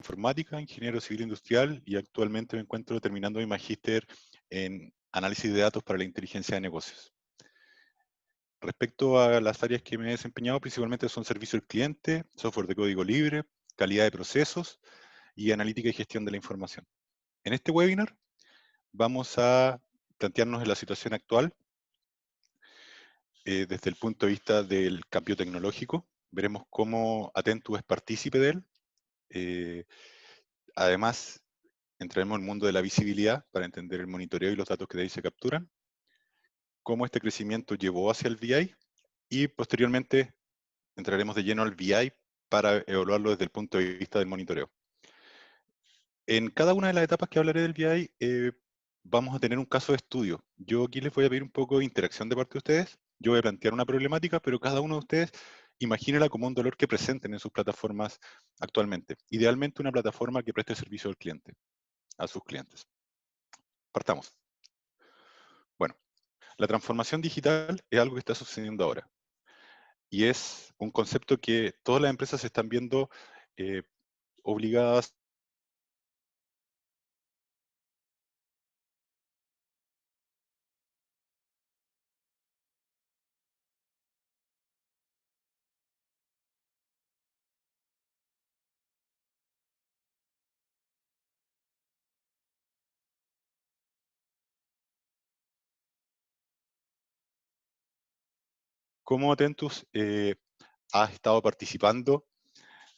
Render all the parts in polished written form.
Informática, ingeniero civil industrial y actualmente me encuentro terminando mi magíster en análisis de datos para la inteligencia de negocios. Respecto a las áreas que me he desempeñado, principalmente son servicio al cliente, software de código libre, calidad de procesos y analítica y gestión de la información. En este webinar vamos a plantearnos en la situación actual desde el punto de vista del cambio tecnológico. Veremos cómo Atentus es partícipe de él. Además, entraremos en el mundo de la visibilidad para entender el monitoreo y los datos que de ahí se capturan, cómo este crecimiento llevó hacia el BI y posteriormente entraremos de lleno al BI para evaluarlo desde el punto de vista del monitoreo. En cada una de las etapas que hablaré del BI vamos a tener un caso de estudio. Yo aquí les voy a pedir un poco de interacción de parte de ustedes. Yo voy a plantear una problemática, pero cada uno de ustedes imagínela como un dolor que presenten en sus plataformas actualmente. Idealmente una plataforma que preste servicio al cliente, a sus clientes. Partamos. Bueno, la transformación digital es algo que está sucediendo ahora y es un concepto que todas las empresas se están viendo obligadas cómo Atentus ha estado participando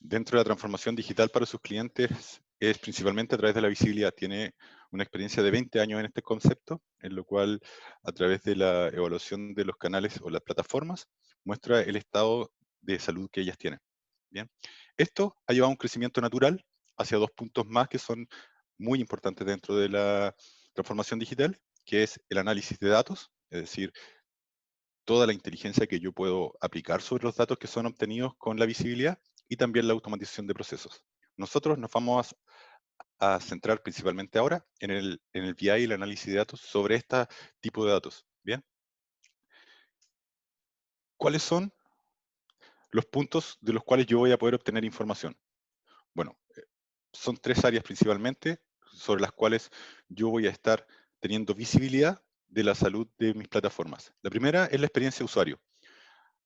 dentro de la transformación digital para sus clientes es principalmente a través de la visibilidad. Tiene una experiencia de 20 años en este concepto, en lo cual a través de la evaluación de los canales o las plataformas muestra el estado de salud que ellas tienen. Bien, esto ha llevado a un crecimiento natural hacia dos puntos más que son muy importantes dentro de la transformación digital, que es el análisis de datos, es decir, toda la inteligencia que yo puedo aplicar sobre los datos que son obtenidos con la visibilidad y también la automatización de procesos. Nosotros nos vamos a centrar principalmente ahora en el BI y el análisis de datos sobre este tipo de datos. ¿Bien? ¿Cuáles son los puntos de los cuales yo voy a poder obtener información? Bueno, son tres áreas principalmente sobre las cuales yo voy a estar teniendo visibilidad de la salud de mis plataformas. La primera es la experiencia de usuario.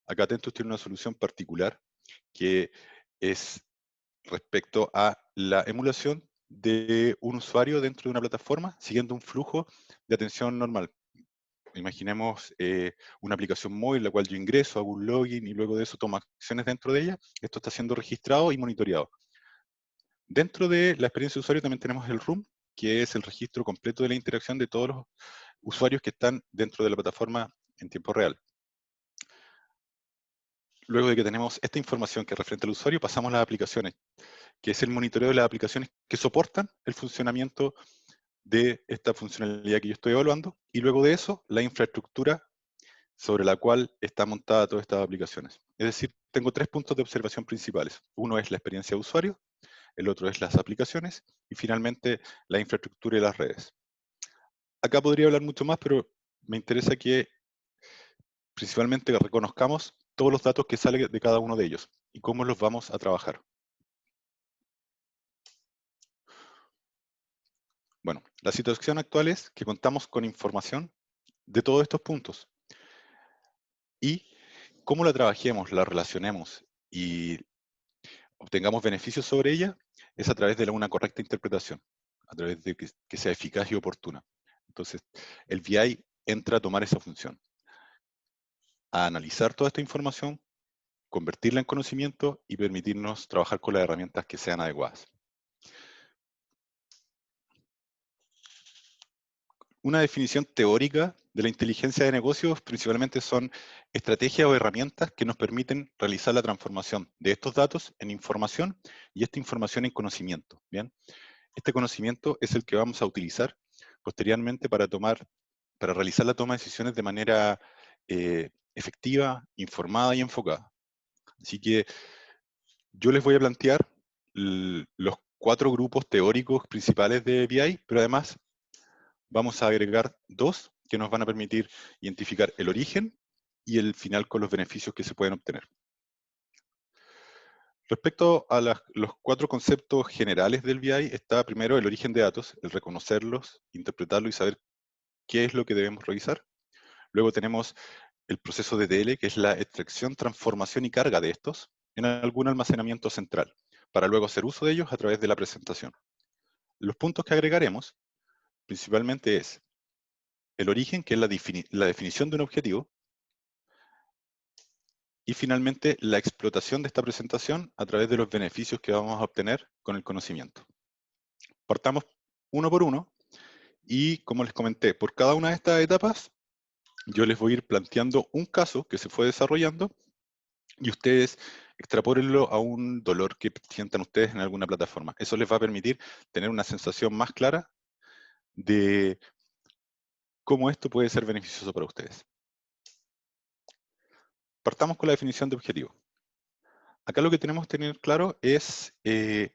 Acá Atentus tiene una solución particular que es respecto a la emulación de un usuario dentro de una plataforma siguiendo un flujo de atención normal. Imaginemos una aplicación móvil en la cual yo ingreso, hago un login y luego de eso tomo acciones dentro de ella. Esto está siendo registrado y monitoreado. Dentro de la experiencia de usuario también tenemos el RUM, que es el registro completo de la interacción de todos los usuarios que están dentro de la plataforma en tiempo real. Luego de que tenemos esta información que referente al usuario, pasamos a las aplicaciones, que es el monitoreo de las aplicaciones que soportan el funcionamiento de esta funcionalidad que yo estoy evaluando, y luego de eso, la infraestructura sobre la cual está montada todas estas aplicaciones. Es decir, tengo tres puntos de observación principales. Uno es la experiencia de usuario, el otro es las aplicaciones, y finalmente la infraestructura y las redes. Acá podría hablar mucho más, pero me interesa que principalmente reconozcamos todos los datos que salen de cada uno de ellos y cómo los vamos a trabajar. Bueno, la situación actual es que contamos con información de todos estos puntos y cómo la trabajemos, la relacionemos y obtengamos beneficios sobre ella es a través de una correcta interpretación, a través de que sea eficaz y oportuna. Entonces, el BI entra a tomar esa función, a analizar toda esta información, convertirla en conocimiento y permitirnos trabajar con las herramientas que sean adecuadas. Una definición teórica de la inteligencia de negocios principalmente son estrategias o herramientas que nos permiten realizar la transformación de estos datos en información y esta información en conocimiento. ¿Bien? Este conocimiento es el que vamos a utilizar posteriormente para realizar la toma de decisiones de manera efectiva, informada y enfocada. Así que yo les voy a plantear los 4 grupos teóricos principales de BI, pero además vamos a agregar 2 que nos van a permitir identificar el origen y el final con los beneficios que se pueden obtener. Respecto a los 4 conceptos generales del BI, está primero el origen de datos, el reconocerlos, interpretarlos y saber qué es lo que debemos revisar. Luego tenemos el proceso de DL, que es la extracción, transformación y carga de estos en algún almacenamiento central, para luego hacer uso de ellos a través de la presentación. Los puntos que agregaremos principalmente es el origen, que es la definición de un objetivo, y finalmente la explotación de esta presentación a través de los beneficios que vamos a obtener con el conocimiento. Partamos uno por uno y, como les comenté, por cada una de estas etapas yo les voy a ir planteando un caso que se fue desarrollando y ustedes extrapólenlo a un dolor que sientan ustedes en alguna plataforma. Eso les va a permitir tener una sensación más clara de cómo esto puede ser beneficioso para ustedes. Partamos con la definición de objetivo. Acá lo que tenemos que tener claro es que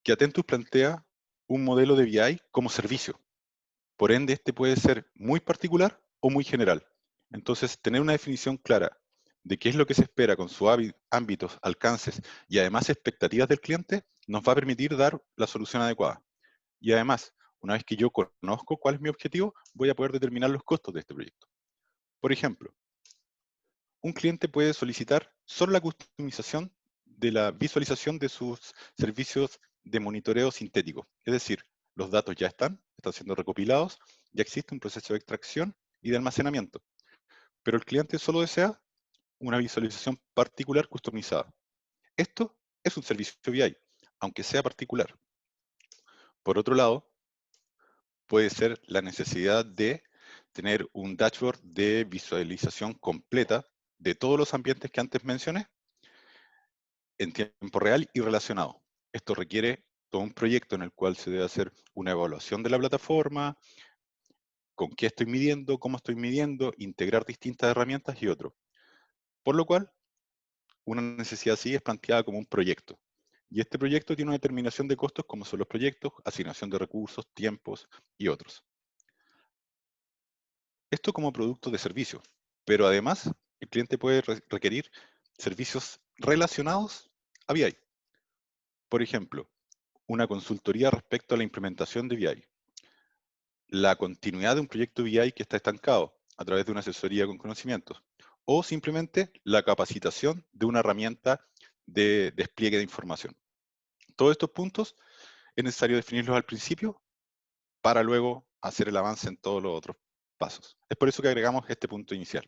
Atentus plantea un modelo de BI como servicio. Por ende, este puede ser muy particular o muy general. Entonces, tener una definición clara de qué es lo que se espera con sus ámbitos, alcances y además expectativas del cliente nos va a permitir dar la solución adecuada. Y además, una vez que yo conozco cuál es mi objetivo, voy a poder determinar los costos de este proyecto. Por ejemplo, un cliente puede solicitar solo la customización de la visualización de sus servicios de monitoreo sintético. Es decir, los datos ya están siendo recopilados, ya existe un proceso de extracción y de almacenamiento, pero el cliente solo desea una visualización particular customizada. Esto es un servicio BI, aunque sea particular. Por otro lado, puede ser la necesidad de tener un dashboard de visualización completa de todos los ambientes que antes mencioné en tiempo real y relacionado. Esto requiere todo un proyecto en el cual se debe hacer una evaluación de la plataforma, con qué estoy midiendo, cómo estoy midiendo, integrar distintas herramientas y otro. Por lo cual, una necesidad así es planteada como un proyecto. Y este proyecto tiene una determinación de costos como son los proyectos, asignación de recursos, tiempos y otros. Esto como producto de servicio, pero además el cliente puede requerir servicios relacionados a BI. Por ejemplo, una consultoría respecto a la implementación de BI, la continuidad de un proyecto BI que está estancado a través de una asesoría con conocimientos, o simplemente la capacitación de una herramienta de despliegue de información. Todos estos puntos es necesario definirlos al principio para luego hacer el avance en todos los otros pasos. Es por eso que agregamos este punto inicial.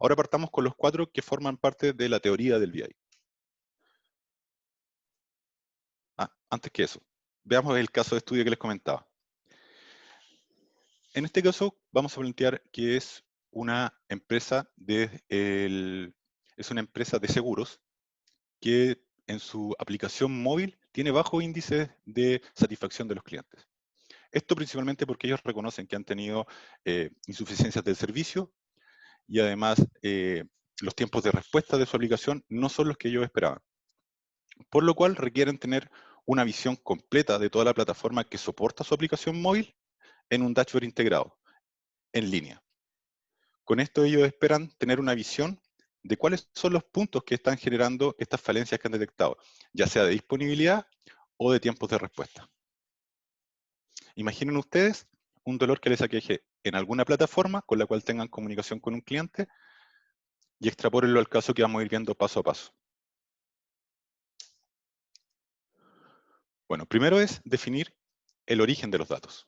Ahora partamos con los 4 que forman parte de la teoría del BI. Antes que eso, veamos el caso de estudio que les comentaba. En este caso, vamos a plantear que es una empresa es una empresa de seguros que en su aplicación móvil tiene bajo índice de satisfacción de los clientes. Esto principalmente porque ellos reconocen que han tenido insuficiencias del servicio y además los tiempos de respuesta de su aplicación no son los que ellos esperaban. Por lo cual requieren tener una visión completa de toda la plataforma que soporta su aplicación móvil en un dashboard integrado, en línea. Con esto ellos esperan tener una visión de cuáles son los puntos que están generando estas falencias que han detectado, ya sea de disponibilidad o de tiempos de respuesta. Imaginen ustedes un dolor que les aqueje en alguna plataforma con la cual tengan comunicación con un cliente y extrapólenlo al caso que vamos a ir viendo paso a paso. Bueno, primero es definir el origen de los datos.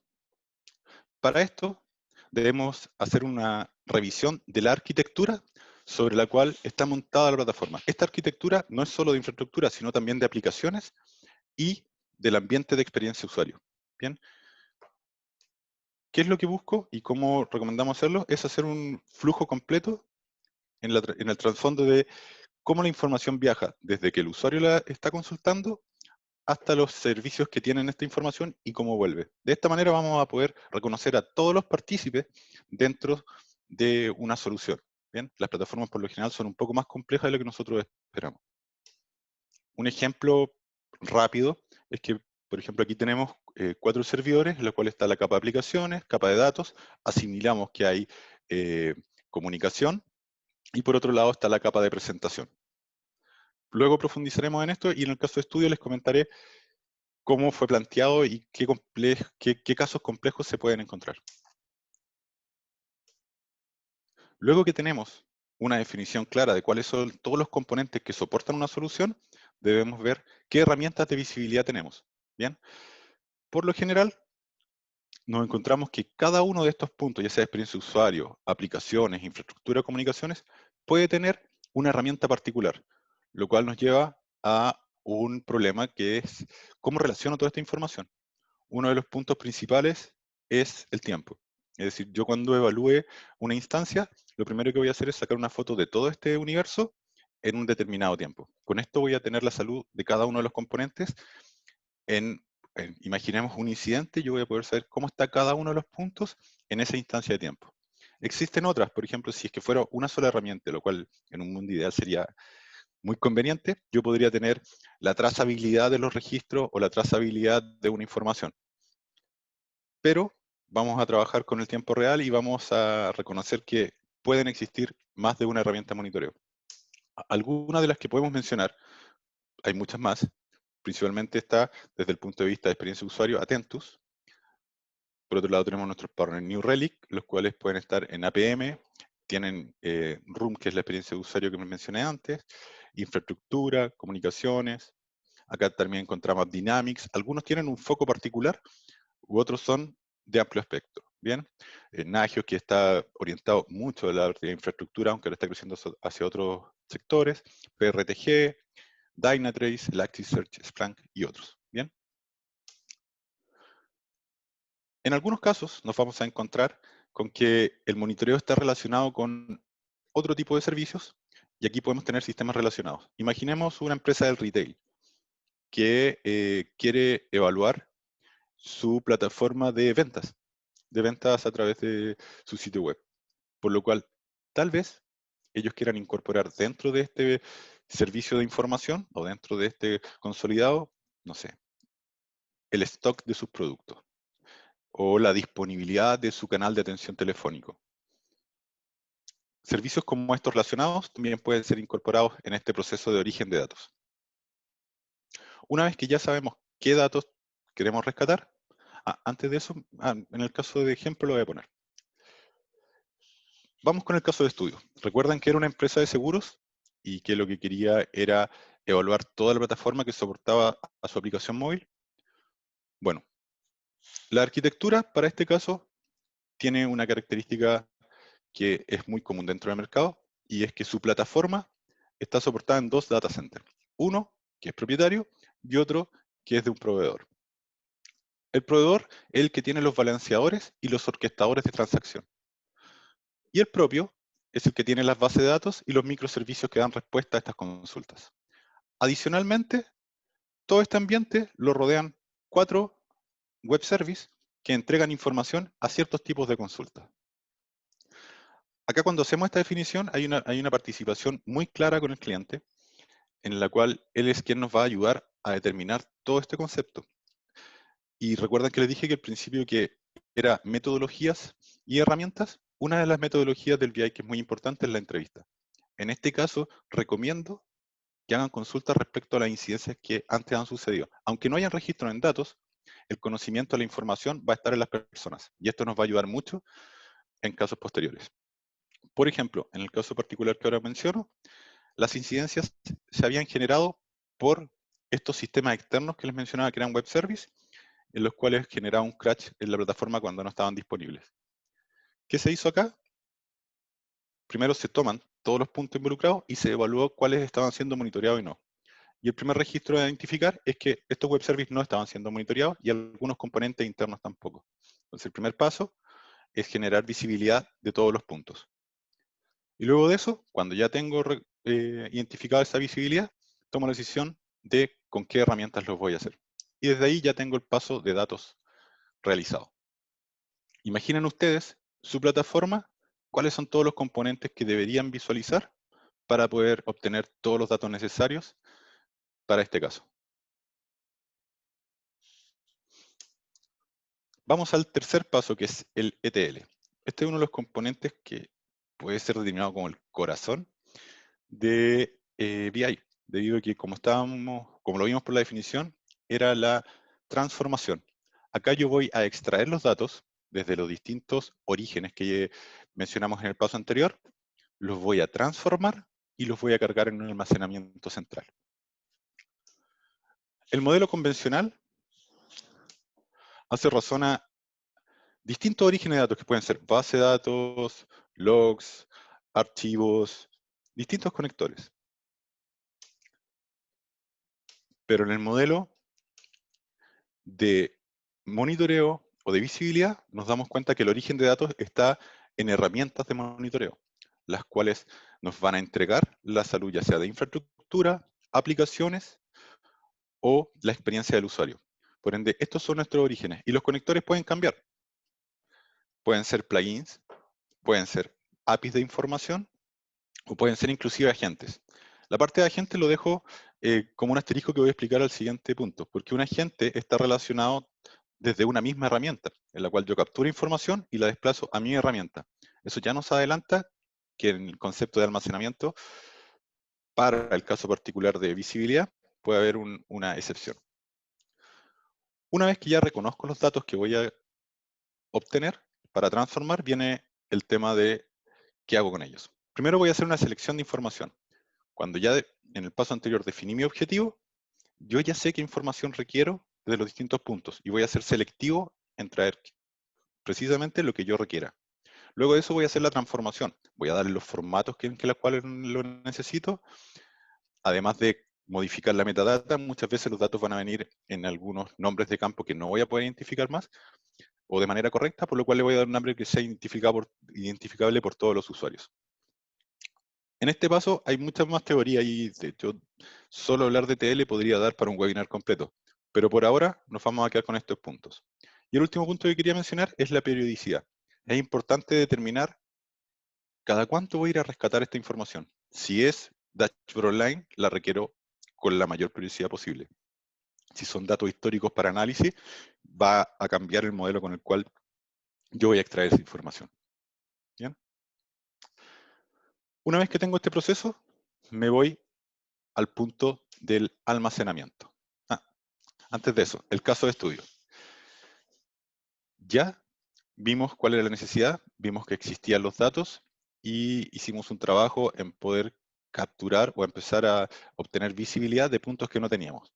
Para esto debemos hacer una revisión de la arquitectura sobre la cual está montada la plataforma. Esta arquitectura no es solo de infraestructura, sino también de aplicaciones y del ambiente de experiencia de usuario. Bien, ¿qué es lo que busco y cómo recomendamos hacerlo? Es hacer un flujo completo en el trasfondo de cómo la información viaja desde que el usuario la está consultando hasta los servicios que tienen esta información y cómo vuelve. De esta manera vamos a poder reconocer a todos los partícipes dentro de una solución. Bien, las plataformas por lo general son un poco más complejas de lo que nosotros esperamos. Un ejemplo rápido es que, por ejemplo, aquí tenemos 4 servidores, en los cuales está la capa de aplicaciones, capa de datos, asimilamos que hay comunicación, y por otro lado está la capa de presentación. Luego profundizaremos en esto y en el caso de estudio les comentaré cómo fue planteado y qué casos complejos se pueden encontrar. Luego que tenemos una definición clara de cuáles son todos los componentes que soportan una solución, debemos ver qué herramientas de visibilidad tenemos. Bien, por lo general, nos encontramos que cada uno de estos puntos, ya sea experiencia de usuario, aplicaciones, infraestructura de comunicaciones, puede tener una herramienta particular, lo cual nos lleva a un problema que es cómo relaciono toda esta información. Uno de los puntos principales es el tiempo. Es decir, yo cuando evalúe una instancia, lo primero que voy a hacer es sacar una foto de todo este universo en un determinado tiempo. Con esto voy a tener la salud de cada uno de los componentes imaginemos un incidente, yo voy a poder saber cómo está cada uno de los puntos en esa instancia de tiempo. Existen otras, por ejemplo, si es que fuera una sola herramienta, lo cual en un mundo ideal sería muy conveniente, yo podría tener la trazabilidad de los registros o la trazabilidad de una información. Pero vamos a trabajar con el tiempo real y vamos a reconocer que pueden existir más de una herramienta de monitoreo. Algunas de las que podemos mencionar, hay muchas más, principalmente está desde el punto de vista de experiencia de usuario, Atentus. Por otro lado tenemos nuestros partners New Relic, los cuales pueden estar en APM, tienen Room, que es la experiencia de usuario que me mencioné antes, infraestructura, comunicaciones. Acá también encontramos Dynamics. Algunos tienen un foco particular u otros son de amplio espectro. Bien, Nagios, que está orientado mucho a la infraestructura, aunque ahora está creciendo hacia otros sectores, PRTG, Dynatrace, Elasticsearch, Splunk y otros. Bien. En algunos casos nos vamos a encontrar con que el monitoreo está relacionado con otro tipo de servicios y aquí podemos tener sistemas relacionados. Imaginemos una empresa del retail que quiere evaluar su plataforma de ventas a través de su sitio web, por lo cual tal vez ellos quieran incorporar dentro de este servicio de información o dentro de este consolidado, no sé, el stock de sus productos o la disponibilidad de su canal de atención telefónico. Servicios como estos relacionados también pueden ser incorporados en este proceso de origen de datos. Una vez que ya sabemos qué datos queremos rescatar, antes de eso, en el caso de ejemplo lo voy a poner. Vamos con el caso de estudio. ¿Recuerdan que era una empresa de seguros y que lo que quería era evaluar toda la plataforma que soportaba a su aplicación móvil? Bueno, la arquitectura para este caso tiene una característica que es muy común dentro del mercado y es que su plataforma está soportada en dos data centers. Uno que es propietario y otro que es de un proveedor. El proveedor es el que tiene los balanceadores y los orquestadores de transacción. Y el propio es el que tiene las bases de datos y los microservicios que dan respuesta a estas consultas. Adicionalmente, todo este ambiente lo rodean 4 web services que entregan información a ciertos tipos de consultas. Acá cuando hacemos esta definición hay una participación muy clara con el cliente en la cual él es quien nos va a ayudar a determinar todo este concepto. Y recuerdan que les dije que al principio que era metodologías y herramientas. Una de las metodologías del BI que es muy importante es la entrevista. En este caso, recomiendo que hagan consultas respecto a las incidencias que antes han sucedido. Aunque no hayan registro en datos, el conocimiento de la información va a estar en las personas. Y esto nos va a ayudar mucho en casos posteriores. Por ejemplo, en el caso particular que ahora menciono, las incidencias se habían generado por estos sistemas externos que les mencionaba que eran web service, en los cuales generaba un crash en la plataforma cuando no estaban disponibles. ¿Qué se hizo acá? Primero se toman todos los puntos involucrados y se evaluó cuáles estaban siendo monitoreados y no. Y el primer registro a identificar es que estos web services no estaban siendo monitoreados y algunos componentes internos tampoco. Entonces el primer paso es generar visibilidad de todos los puntos. Y luego de eso, cuando ya tengo identificado esa visibilidad, tomo la decisión de con qué herramientas los voy a hacer. Y desde ahí ya tengo el paso de datos realizado. Imaginen ustedes su plataforma, cuáles son todos los componentes que deberían visualizar para poder obtener todos los datos necesarios para este caso. Vamos al tercer paso, que es el ETL. Este es uno de los componentes que puede ser denominado como el corazón de BI. debido a que como lo vimos por la definición, era la transformación. Acá yo voy a extraer los datos desde los distintos orígenes que mencionamos en el paso anterior, los voy a transformar y los voy a cargar en un almacenamiento central. El modelo convencional hace razón a distintos orígenes de datos que pueden ser base de datos, logs, archivos, distintos conectores. Pero en el modelo de monitoreo o de visibilidad nos damos cuenta que el origen de datos está en herramientas de monitoreo, las cuales nos van a entregar la salud ya sea de infraestructura, aplicaciones o la experiencia del usuario. Por ende, estos son nuestros orígenes y los conectores pueden cambiar. Pueden ser plugins, pueden ser APIs de información o pueden ser inclusive agentes. La parte de agente lo dejo como un asterisco que voy a explicar al siguiente punto, porque un agente está relacionado desde una misma herramienta, en la cual yo capturo información y la desplazo a mi herramienta. Eso ya nos adelanta que en el concepto de almacenamiento, para el caso particular de visibilidad, puede haber una excepción. Una vez que ya reconozco los datos que voy a obtener para transformar, viene el tema de qué hago con ellos. Primero voy a hacer una selección de información. Cuando ya en el paso anterior definí mi objetivo, yo ya sé qué información requiero de los distintos puntos y voy a ser selectivo en traer precisamente lo que yo requiera. Luego de eso voy a hacer la transformación. Voy a darle los formatos en los cuales lo necesito. Además de modificar la metadata, muchas veces los datos van a venir en algunos nombres de campo que no voy a poder identificar más o de manera correcta, por lo cual le voy a dar un nombre que sea identificable por todos los usuarios. En este paso hay muchas más teorías y de hecho solo hablar de TL podría dar para un webinar completo, pero por ahora nos vamos a quedar con estos puntos. Y el último punto que quería mencionar es la periodicidad. Es importante determinar cada cuánto voy a ir a rescatar esta información. Si es Dashboard Online, la requiero con la mayor periodicidad posible. Si son datos históricos para análisis, va a cambiar el modelo con el cual yo voy a extraer esa información. ¿Bien? Una vez que tengo este proceso, me voy al punto del almacenamiento. Antes de eso, el caso de estudio. Ya vimos cuál era la necesidad, vimos que existían los datos y hicimos un trabajo en poder capturar o empezar a obtener visibilidad de puntos que no teníamos.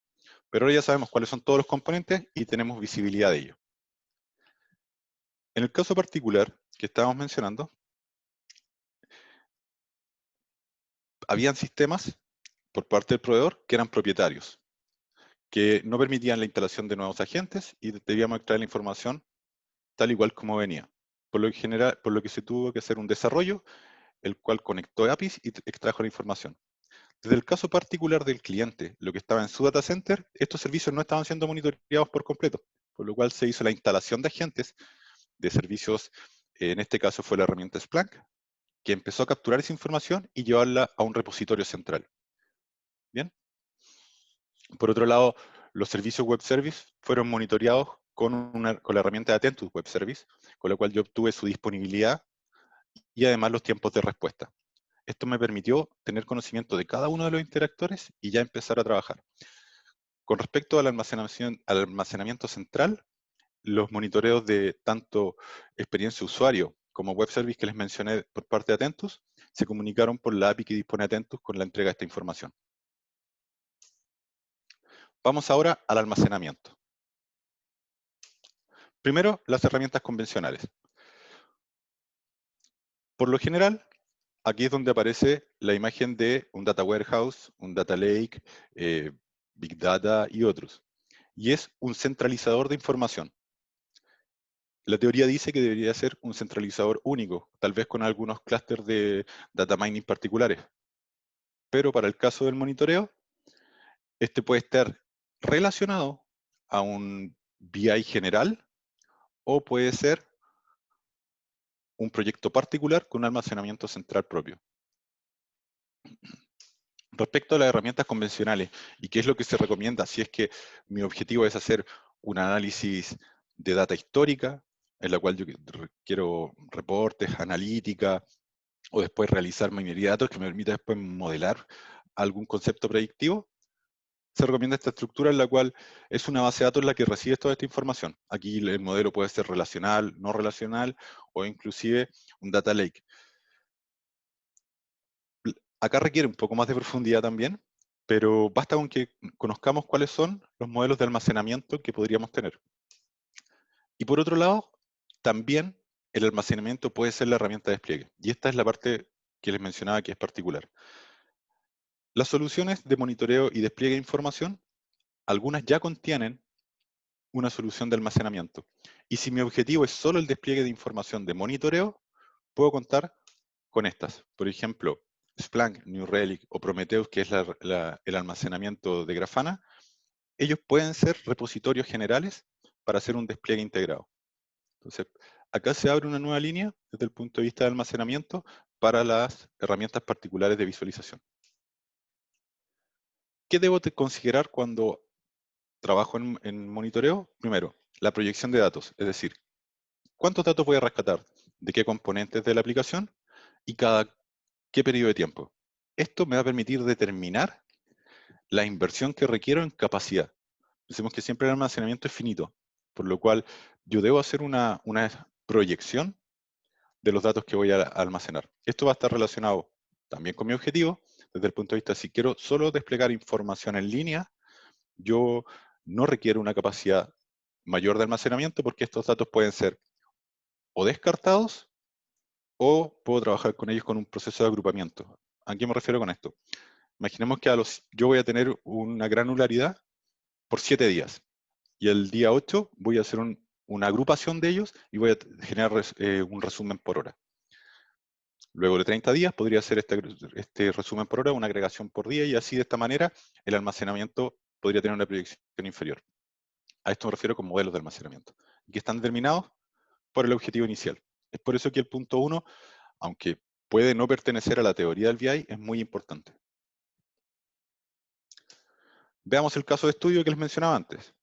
Pero ahora ya sabemos cuáles son todos los componentes y tenemos visibilidad de ellos. En el caso particular que estábamos mencionando, habían sistemas por parte del proveedor que eran propietarios, que no permitían la instalación de nuevos agentes y debíamos extraer la información tal igual como venía. Por lo que se tuvo que hacer un desarrollo, el cual conectó APIs y extrajo la información. Desde el caso particular del cliente, lo que estaba en su data center, estos servicios no estaban siendo monitoreados por completo, por lo cual se hizo la instalación de agentes de servicios, en este caso fue la herramienta Splunk, que empezó a capturar esa información y llevarla a un repositorio central. Bien. Por otro lado, los servicios web service fueron monitoreados con la herramienta de Attentus Web Service, con la cual yo obtuve su disponibilidad y además los tiempos de respuesta. Esto me permitió tener conocimiento de cada uno de los interactores y ya empezar a trabajar. Con respecto al almacenamiento central, los monitoreos de tanto experiencia usuario como web service que les mencioné por parte de Attentus se comunicaron por la API que dispone Attentus con la entrega de esta información. Vamos ahora al almacenamiento. Primero, las herramientas convencionales. Por lo general, aquí es donde aparece la imagen de un data warehouse, un data lake, big data y otros. Y es un centralizador de información. La teoría dice que debería ser un centralizador único, tal vez con algunos clústeres de data mining particulares. Pero para el caso del monitoreo, este puede estar relacionado a un BI general o puede ser un proyecto particular con un almacenamiento central propio. Respecto a las herramientas convencionales y qué es lo que se recomienda si es que mi objetivo es hacer un análisis de data histórica, en la cual yo quiero reportes, analítica, o después realizar minería de datos que me permita después modelar algún concepto predictivo, se recomienda esta estructura en la cual es una base de datos en la que recibes toda esta información. Aquí el modelo puede ser relacional, no relacional o inclusive un data lake. Acá requiere un poco más de profundidad también, pero basta con que conozcamos cuáles son los modelos de almacenamiento que podríamos tener. Y por otro lado, también el almacenamiento puede ser la herramienta de despliegue. Y esta es la parte que les mencionaba que es particular. Las soluciones de monitoreo y despliegue de información, algunas ya contienen una solución de almacenamiento. Y si mi objetivo es solo el despliegue de información de monitoreo, puedo contar con estas. Por ejemplo, Splunk, New Relic o Prometheus, que es el almacenamiento de Grafana, ellos pueden ser repositorios generales para hacer un despliegue integrado. Entonces, acá se abre una nueva línea desde el punto de vista de almacenamiento para las herramientas particulares de visualización. ¿Qué debo considerar cuando trabajo en monitoreo? Primero, la proyección de datos, es decir, ¿cuántos datos voy a rescatar? ¿De qué componentes de la aplicación? ¿Y cada qué periodo de tiempo? Esto me va a permitir determinar la inversión que requiero en capacidad. Decimos que siempre el almacenamiento es finito, por lo cual yo debo hacer una proyección de los datos que voy a almacenar. Esto va a estar relacionado también con mi objetivo, desde el punto de vista, si quiero solo desplegar información en línea, yo no requiero una capacidad mayor de almacenamiento porque estos datos pueden ser o descartados o puedo trabajar con ellos con un proceso de agrupamiento. ¿A qué me refiero con esto? Imaginemos que yo voy a tener una granularidad por 7 días y el día 8 voy a hacer una agrupación de ellos y voy a generar un resumen por hora. Luego de 30 días podría hacer este resumen por hora, una agregación por día y así de esta manera el almacenamiento podría tener una proyección inferior. A esto me refiero con modelos de almacenamiento, que están determinados por el objetivo inicial. Es por eso que el punto 1, aunque puede no pertenecer a la teoría del BI, es muy importante. Veamos el caso de estudio que les mencionaba antes.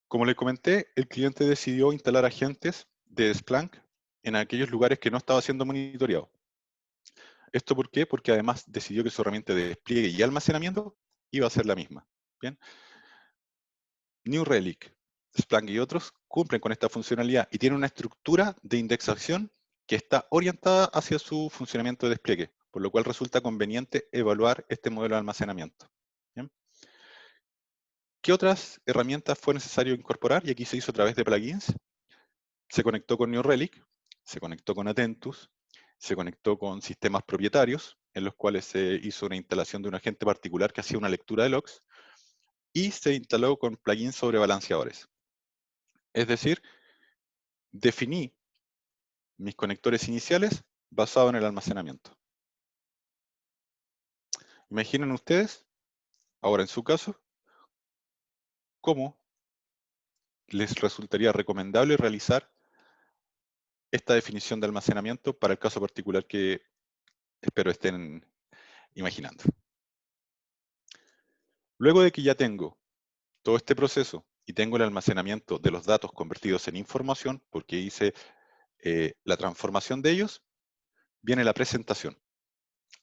Como les comenté, el cliente decidió instalar agentes de Splunk en aquellos lugares que no estaba siendo monitoreado. ¿Esto por qué? Porque además decidió que su herramienta de despliegue y almacenamiento iba a ser la misma. Bien. New Relic, Splunk y otros cumplen con esta funcionalidad y tienen una estructura de indexación que está orientada hacia su funcionamiento de despliegue, por lo cual resulta conveniente evaluar este modelo de almacenamiento. ¿Bien? ¿Qué otras herramientas fue necesario incorporar? Y aquí se hizo a través de plugins. Se conectó con New Relic, se conectó con Atentus, se conectó con sistemas propietarios, en los cuales se hizo una instalación de un agente particular que hacía una lectura de logs, y se instaló con plugins sobre balanceadores. Es decir, definí mis conectores iniciales basados en el almacenamiento. Imaginen ustedes, ahora en su caso, cómo les resultaría recomendable realizar esta definición de almacenamiento para el caso particular que espero estén imaginando. Luego de que ya tengo todo este proceso y tengo el almacenamiento de los datos convertidos en información, porque hice la transformación de ellos, viene la presentación.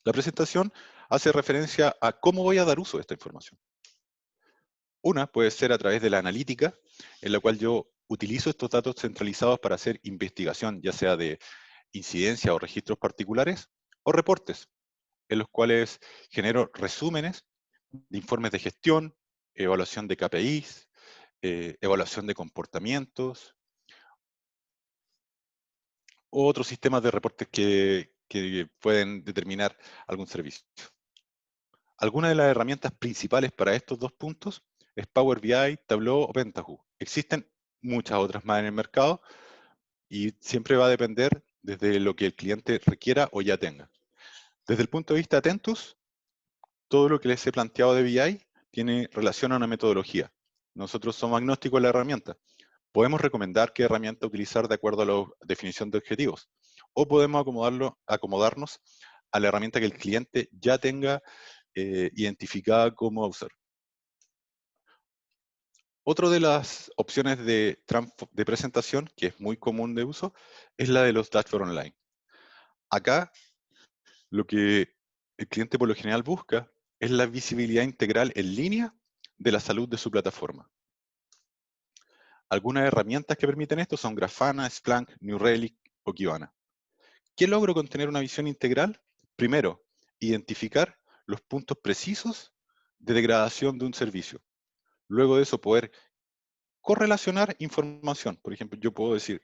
La presentación hace referencia a cómo voy a dar uso de esta información. Una puede ser a través de la analítica, en la cual yo utilizo estos datos centralizados para hacer investigación, ya sea de incidencia o registros particulares, o reportes, en los cuales genero resúmenes de informes de gestión, evaluación de KPIs, evaluación de comportamientos, u otros sistemas de reportes que pueden determinar algún servicio. Algunas de las herramientas principales para estos dos puntos es Power BI, Tableau o Pentaho. Existen muchas otras más en el mercado y siempre va a depender desde lo que el cliente requiera o ya tenga. Desde el punto de vista de Atentus, todo lo que les he planteado de BI tiene relación a una metodología. Nosotros somos agnósticos de la herramienta. Podemos recomendar qué herramienta utilizar de acuerdo a la definición de objetivos, o podemos acomodarnos a la herramienta que el cliente ya tenga identificada como usar. Otra de las opciones de presentación, que es muy común de uso, es la de los dashboards online. Acá lo que el cliente por lo general busca es la visibilidad integral en línea de la salud de su plataforma. Algunas herramientas que permiten esto son Grafana, Splunk, New Relic o Kibana. ¿Qué logro con tener una visión integral? Primero, identificar los puntos precisos de degradación de un servicio. Luego de eso, poder correlacionar información. Por ejemplo, yo puedo decir,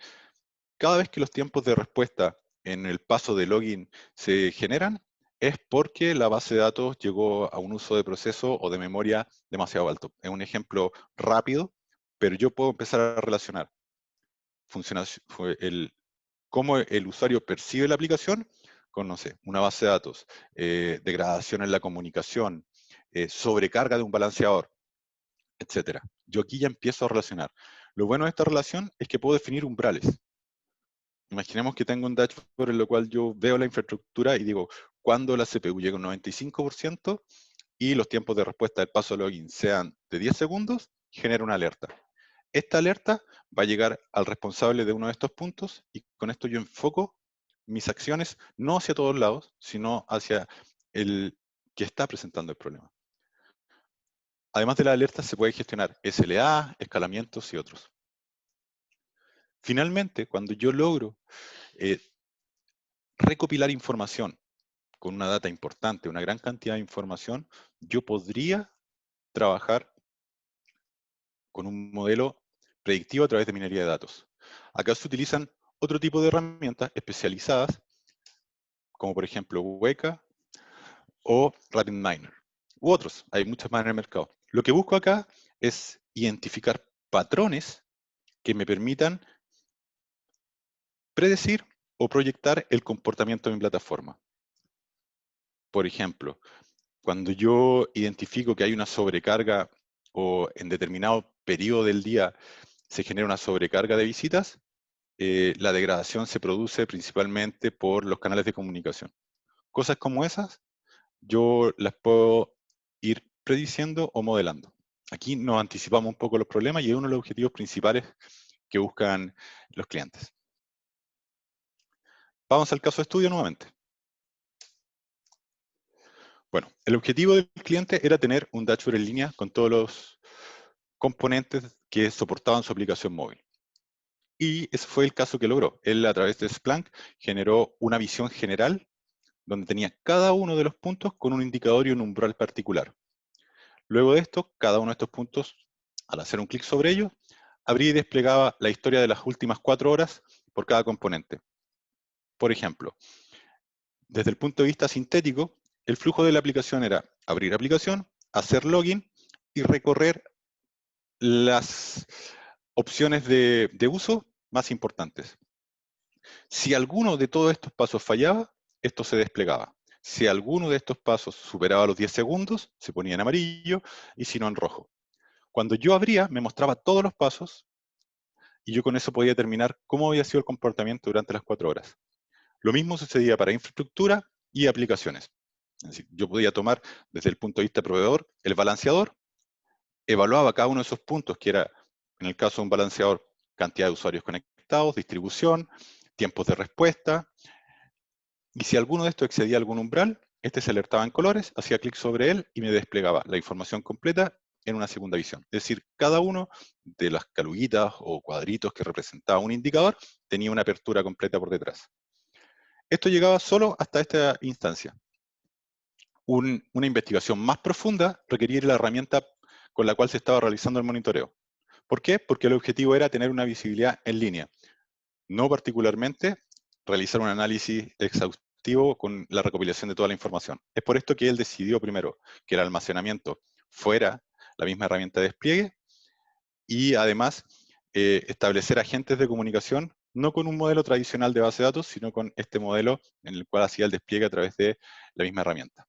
cada vez que los tiempos de respuesta en el paso de login se generan, es porque la base de datos llegó a un uso de proceso o de memoria demasiado alto. Es un ejemplo rápido, pero yo puedo empezar a relacionar cómo el usuario percibe la aplicación con, no sé, una base de datos, degradación en la comunicación, sobrecarga de un balanceador, etcétera. Yo aquí ya empiezo a relacionar. Lo bueno de esta relación es que puedo definir umbrales. Imaginemos que tengo un dashboard en el cual yo veo la infraestructura y digo, cuando la CPU llega a un 95% y los tiempos de respuesta del paso login sean de 10 segundos, genera una alerta. Esta alerta va a llegar al responsable de uno de estos puntos y con esto yo enfoco mis acciones no hacia todos lados, sino hacia el que está presentando el problema. Además de la alerta, se puede gestionar SLA, escalamientos y otros. Finalmente, cuando yo logro recopilar información con una data importante, una gran cantidad de información, yo podría trabajar con un modelo predictivo a través de minería de datos. Acá se utilizan otro tipo de herramientas especializadas, como por ejemplo Weka o RapidMiner, u otros, hay muchas más en el mercado. Lo que busco acá es identificar patrones que me permitan predecir o proyectar el comportamiento de mi plataforma. Por ejemplo, cuando yo identifico que hay una sobrecarga o en determinado periodo del día se genera una sobrecarga de visitas, la degradación se produce principalmente por los canales de comunicación. Cosas como esas, yo las puedo ir prediciendo o modelando. Aquí nos anticipamos un poco los problemas y es uno de los objetivos principales que buscan los clientes. Vamos al caso de estudio nuevamente. Bueno, el objetivo del cliente era tener un dashboard en línea con todos los componentes que soportaban su aplicación móvil. Y ese fue el caso que logró. Él, a través de Splunk, generó una visión general donde tenía cada uno de los puntos con un indicador y un umbral particular. Luego de esto, cada uno de estos puntos, al hacer un clic sobre ellos, abría y desplegaba la historia de las últimas 4 horas por cada componente. Por ejemplo, desde el punto de vista sintético, el flujo de la aplicación era abrir aplicación, hacer login y recorrer las opciones de uso más importantes. Si alguno de todos estos pasos fallaba, esto se desplegaba. Si alguno de estos pasos superaba los 10 segundos, se ponía en amarillo y si no en rojo. Cuando yo abría, me mostraba todos los pasos y yo con eso podía determinar cómo había sido el comportamiento durante las 4 horas. Lo mismo sucedía para infraestructura y aplicaciones. Es decir, yo podía tomar desde el punto de vista proveedor el balanceador, evaluaba cada uno de esos puntos, que era, en el caso de un balanceador, cantidad de usuarios conectados, distribución, tiempos de respuesta, y si alguno de estos excedía algún umbral, este se alertaba en colores, hacía clic sobre él y me desplegaba la información completa en una segunda visión. Es decir, cada uno de las caluguitas o cuadritos que representaba un indicador tenía una apertura completa por detrás. Esto llegaba solo hasta esta instancia. Una investigación más profunda requería la herramienta con la cual se estaba realizando el monitoreo. ¿Por qué? Porque el objetivo era tener una visibilidad en línea, no particularmente realizar un análisis exhaustivo con la recopilación de toda la información. Es por esto que él decidió primero que el almacenamiento fuera la misma herramienta de despliegue y además establecer agentes de comunicación no con un modelo tradicional de base de datos, sino con este modelo en el cual hacía el despliegue a través de la misma herramienta.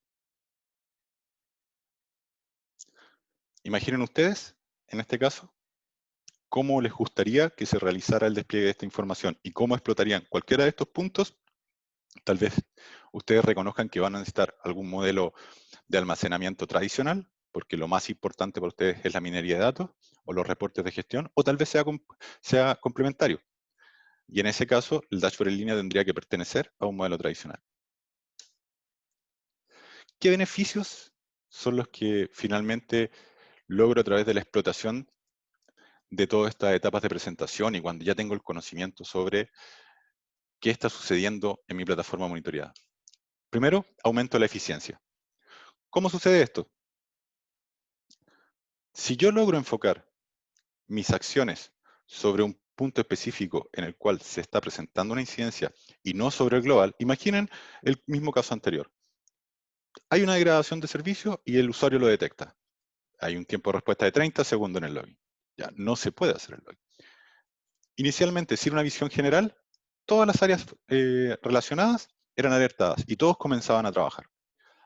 Imaginen ustedes, en este caso, cómo les gustaría que se realizara el despliegue de esta información y cómo explotarían cualquiera de estos puntos. Tal vez ustedes reconozcan que van a necesitar algún modelo de almacenamiento tradicional, porque lo más importante para ustedes es la minería de datos o los reportes de gestión, o tal vez sea complementario. Y en ese caso, el dashboard en línea tendría que pertenecer a un modelo tradicional. ¿Qué beneficios son los que finalmente logro a través de la explotación de todas estas etapas de presentación y cuando ya tengo el conocimiento sobre qué está sucediendo en mi plataforma monitoreada? Primero, aumento la eficiencia. ¿Cómo sucede esto? Si yo logro enfocar mis acciones sobre un punto específico en el cual se está presentando una incidencia y no sobre el global, imaginen el mismo caso anterior. Hay una degradación de servicio y el usuario lo detecta. Hay un tiempo de respuesta de 30 segundos en el login. Ya no se puede hacer el login. Inicialmente, sin una visión general, todas las áreas relacionadas eran alertadas y todos comenzaban a trabajar.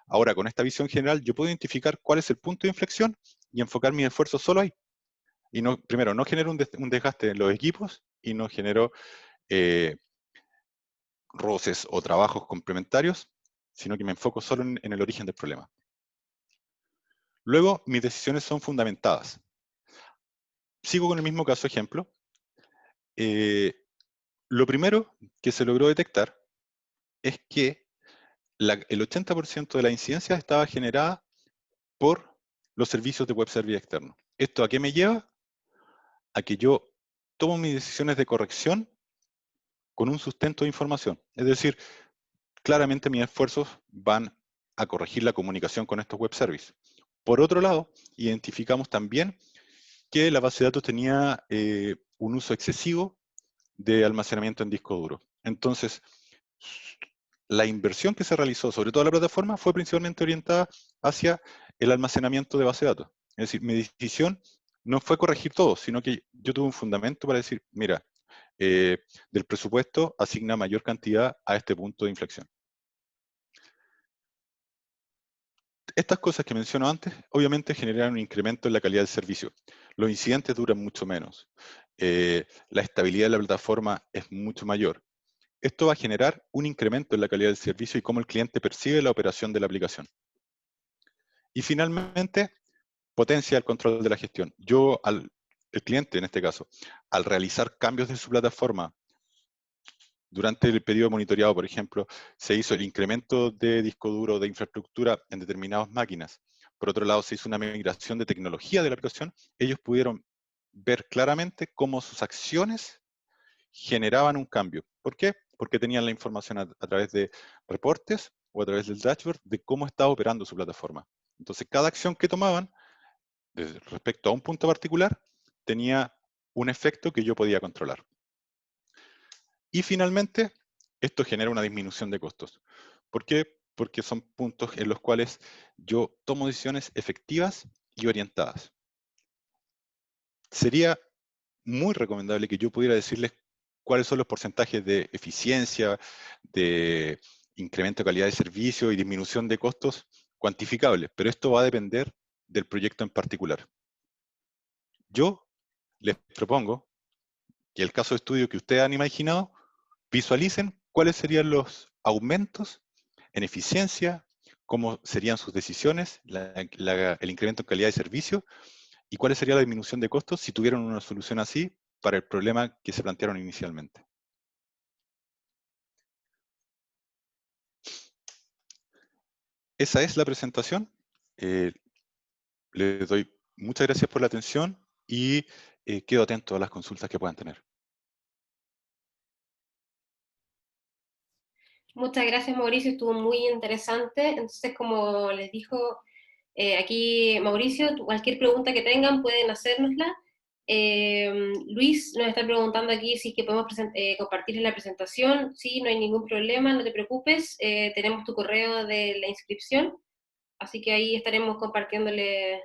Ahora, con esta visión general, yo puedo identificar cuál es el punto de inflexión y enfocar mis esfuerzos solo ahí. Y no, primero, no genero un desgaste en los equipos y no genero roces o trabajos complementarios, sino que me enfoco solo en el origen del problema. Luego, mis decisiones son fundamentadas. Sigo con el mismo caso ejemplo. Lo primero que se logró detectar es que el 80% de la incidencia estaba generada por los servicios de web service externo. ¿Esto a qué me lleva? A que yo tomo mis decisiones de corrección con un sustento de información. Es decir, claramente mis esfuerzos van a corregir la comunicación con estos web services. Por otro lado, identificamos también que la base de datos tenía un uso excesivo de almacenamiento en disco duro. Entonces, la inversión que se realizó, sobre todo la plataforma, fue principalmente orientada hacia el almacenamiento de base de datos. Es decir, mi decisión no fue corregir todo, sino que yo tuve un fundamento para decir, mira, del presupuesto asigna mayor cantidad a este punto de inflexión. Estas cosas que menciono antes, obviamente generan un incremento en la calidad del servicio. Los incidentes duran mucho menos. La estabilidad de la plataforma es mucho mayor. Esto va a generar un incremento en la calidad del servicio y cómo el cliente percibe la operación de la aplicación. Y finalmente, potencia el control de la gestión. El cliente en este caso, al realizar cambios de su plataforma, durante el periodo monitoreado, por ejemplo, se hizo el incremento de disco duro de infraestructura en determinadas máquinas. Por otro lado, se hizo una migración de tecnología de la aplicación. Ellos pudieron ver claramente cómo sus acciones generaban un cambio. ¿Por qué? Porque tenían la información a través de reportes o a través del dashboard de cómo estaba operando su plataforma. Entonces, cada acción que tomaban respecto a un punto particular tenía un efecto que yo podía controlar. Y finalmente, esto genera una disminución de costos. ¿Por qué? Porque son puntos en los cuales yo tomo decisiones efectivas y orientadas. Sería muy recomendable que yo pudiera decirles cuáles son los porcentajes de eficiencia, de incremento de calidad de servicio y disminución de costos cuantificables, pero esto va a depender del proyecto en particular. Yo les propongo que el caso de estudio que ustedes han imaginado, visualicen cuáles serían los aumentos en eficiencia, cómo serían sus decisiones, el incremento en calidad de servicio y cuál sería la disminución de costos si tuvieran una solución así para el problema que se plantearon inicialmente. Esa es la presentación. Les doy muchas gracias por la atención y quedo atento a las consultas que puedan tener. Muchas gracias, Mauricio, estuvo muy interesante. Entonces, como les dijo aquí Mauricio, cualquier pregunta que tengan pueden hacérnosla. Luis nos está preguntando aquí si es que podemos compartir en la presentación. Sí, no hay ningún problema, no te preocupes. Tenemos tu correo de la inscripción, así que ahí estaremos compartiéndole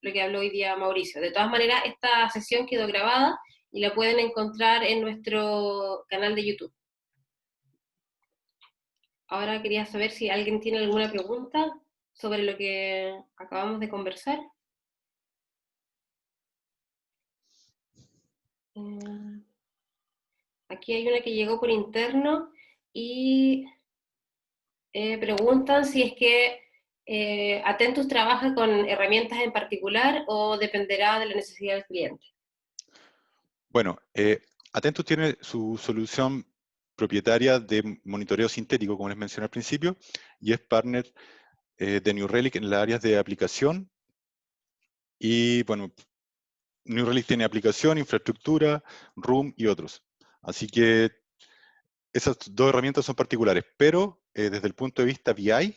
lo que habló hoy día Mauricio. De todas maneras, esta sesión quedó grabada y la pueden encontrar en nuestro canal de YouTube. Ahora quería saber si alguien tiene alguna pregunta sobre lo que acabamos de conversar. Aquí hay una que llegó por interno y preguntan si es que Atentus trabaja con herramientas en particular o dependerá de la necesidad del cliente. Bueno, Atentus tiene su solución propietaria de monitoreo sintético, como les mencioné al principio, y es partner de New Relic en las áreas de aplicación. Y bueno, New Relic tiene aplicación, infraestructura, Room y otros. Así que esas dos herramientas son particulares, pero desde el punto de vista BI,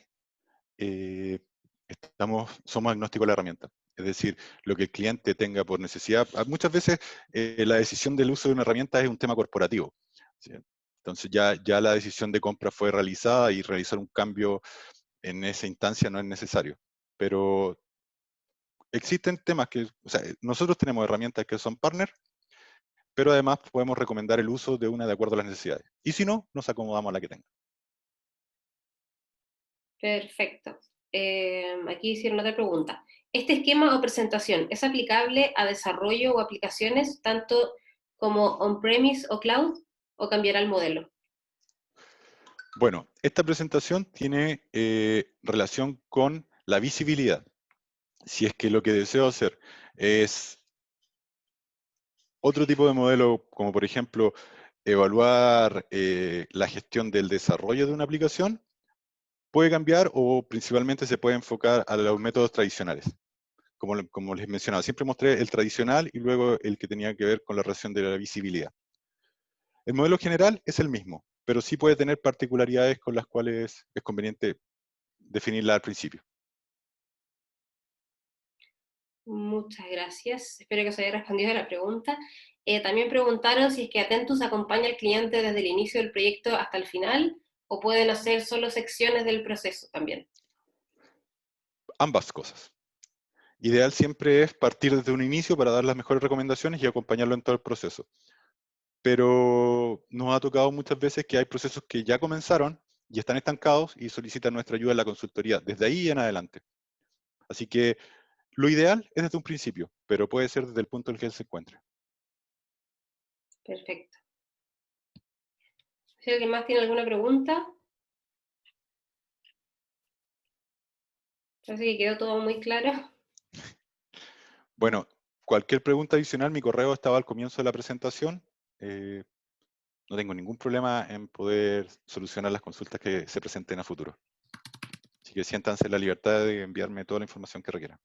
somos agnósticos a la herramienta. Es decir, lo que el cliente tenga por necesidad. Muchas veces la decisión del uso de una herramienta es un tema corporativo. ¿Sí? Entonces ya la decisión de compra fue realizada y realizar un cambio en esa instancia no es necesario. Pero existen temas que, o sea, nosotros tenemos herramientas que son partner, pero además podemos recomendar el uso de una de acuerdo a las necesidades. Y si no, nos acomodamos a la que tenga. Perfecto. Aquí hicieron otra pregunta. ¿Este esquema o presentación es aplicable a desarrollo o aplicaciones tanto como on-premise o cloud o cambiará el modelo? Bueno, esta presentación tiene relación con la visibilidad. Si es que lo que deseo hacer es otro tipo de modelo, como por ejemplo evaluar la gestión del desarrollo de una aplicación, puede cambiar o principalmente se puede enfocar a los métodos tradicionales. Como les mencionaba, siempre mostré el tradicional y luego el que tenía que ver con la relación de la visibilidad. El modelo general es el mismo, pero sí puede tener particularidades con las cuales es conveniente definirla al principio. Muchas gracias. Espero que os haya respondido a la pregunta. También preguntaron si es que Atentus acompaña al cliente desde el inicio del proyecto hasta el final o pueden hacer solo secciones del proceso también. Ambas cosas. Ideal siempre es partir desde un inicio para dar las mejores recomendaciones y acompañarlo en todo el proceso. Pero nos ha tocado muchas veces que hay procesos que ya comenzaron y están estancados y solicitan nuestra ayuda en la consultoría desde ahí en adelante. Así que lo ideal es desde un principio, pero puede ser desde el punto en el que él se encuentre. Perfecto. Si alguien más tiene alguna pregunta, parece que quedó todo muy claro. Bueno, cualquier pregunta adicional, mi correo estaba al comienzo de la presentación. No tengo ningún problema en poder solucionar las consultas que se presenten a futuro. Así que siéntanse en la libertad de enviarme toda la información que requieran.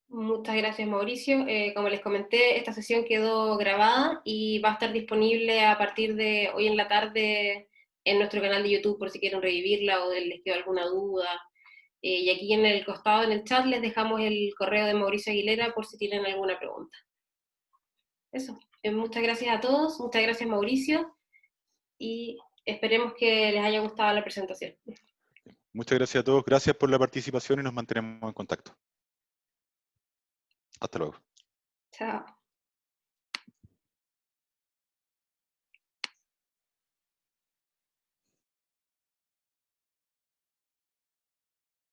Muchas gracias, Mauricio. Como les comenté, esta sesión quedó grabada y va a estar disponible a partir de hoy en la tarde en nuestro canal de YouTube por si quieren revivirla o les quedó alguna duda. Y aquí en el costado, en el chat, les dejamos el correo de Mauricio Aguilera por si tienen alguna pregunta. Eso. Muchas gracias a todos, muchas gracias, Mauricio, y esperemos que les haya gustado la presentación. Muchas gracias a todos. Gracias por la participación y nos mantenemos en contacto. Hasta luego. Chao.